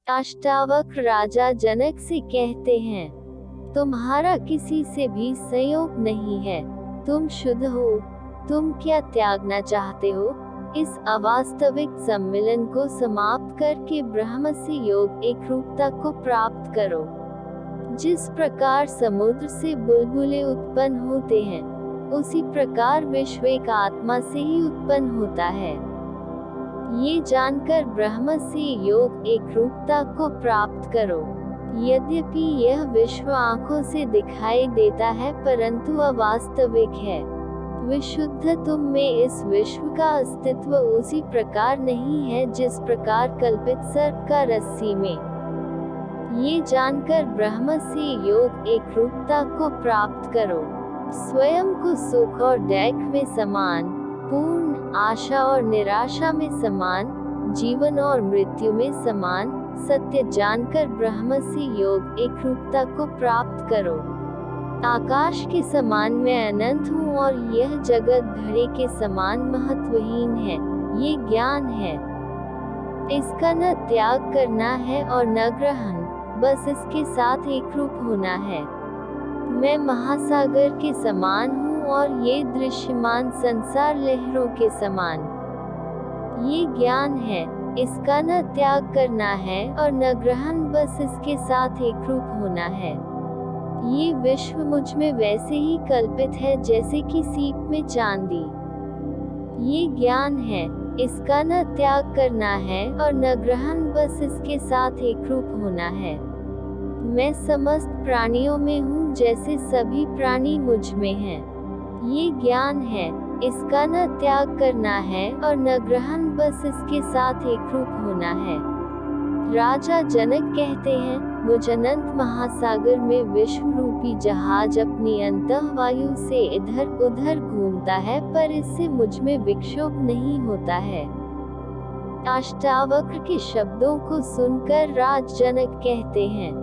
अष्टावक्र राजा जनक से कहते हैं, तुम्हारा किसी से भी संयोग नहीं है, तुम शुद्ध हो, तुम क्या त्यागना चाहते हो। इस अवास्तविक सम्मिलन को समाप्त करके ब्रह्म से योग एक रूपता को प्राप्त करो। जिस प्रकार समुद्र से बुलबुले उत्पन्न होते हैं, उसी प्रकार विश्व एक आत्मा से ही उत्पन्न होता है। ये जानकर ब्रह्म से योग एक रूपता को प्राप्त करो। यद्यपि यह विश्व आँखों से दिखाई देता है परंतु अवास्तविक है। विशुद्ध तुम में इस विश्व का अस्तित्व उसी प्रकार नहीं है जिस प्रकार कल्पित सर्प का रस्सी में। ये जानकर ब्रह्म से योग एक रूपता को प्राप्त करो। स्वयं को सुख और दुख में समान, पूर्ण आशा और निराशा में समान, जीवन और मृत्यु में समान सत्य जानकर ब्रह्म से योग एक रूपता को प्राप्त करो। आकाश के समान मैं अनंत हूँ और यह जगत घड़े के समान महत्वहीन है, ये ज्ञान है। इसका न त्याग करना है और न ग्रहण, बस इसके साथ एक रूप होना है। मैं महासागर के समान हूँ और ये दृश्यमान संसार लहरों के समान। ये ज्ञान है, इसका न त्याग करना है और न ग्रहण, बस इसके साथ एक रूप होना है। ये विश्व मुझ में वैसे ही कल्पित है जैसे कि सीप में चांदी। ये ज्ञान है, इसका न त्याग करना है और न ग्रहण, बस इसके साथ एक रूप होना है। मैं समस्त प्राणियों में हूँ जैसे सभी प्राणी मुझ में हैं। ये ज्ञान है, इसका न त्याग करना है और न ग्रहण, बस इसके साथ एक रूप होना है। राजा जनक कहते हैं, मुझ अनंत महासागर में विश्व रूपी जहाज अपनी अंतःवायु से इधर उधर घूमता है पर इससे मुझ में विक्षोभ नहीं होता है। अष्टावक्र के शब्दों को सुनकर राज जनक कहते हैं,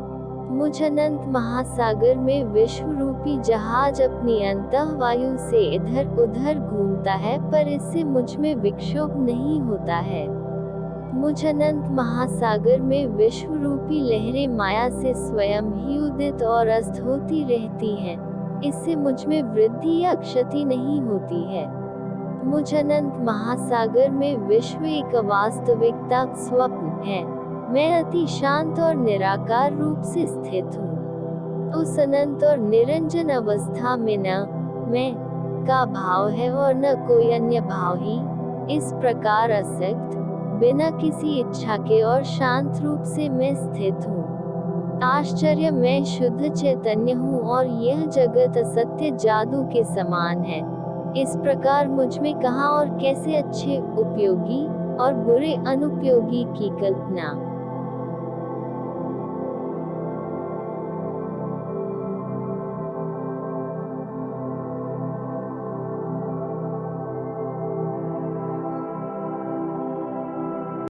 मुझ अनंत महासागर में विश्व रूपी जहाज अपनी अंतःवायु से इधर उधर घूमता है पर इससे मुझ में विक्षोभ नहीं होता है। मुझ अनंत महासागर में विश्व रूपी लहरें माया से स्वयं ही उदित और अस्त होती रहती हैं, इससे मुझ में वृद्धि या क्षति नहीं होती है। मुझ अनंत महासागर में विश्व एक वास्तविकता स्वप्न है। मैं अति शांत और निराकार रूप से स्थित हूँ। उस अनंत और निरंजन अवस्था में न मैं का भाव है और न कोई अन्य भाव ही। इस प्रकार असक्त, बिना किसी इच्छा के और शांत रूप से मैं स्थित हूँ। आश्चर्य, मैं शुद्ध चैतन्य हूँ और यह जगत असत्य जादू के समान है। इस प्रकार मुझ में कहाँ और कैसे अच्छे उपयोगी और बुरे अनुपयोगी की कल्पना।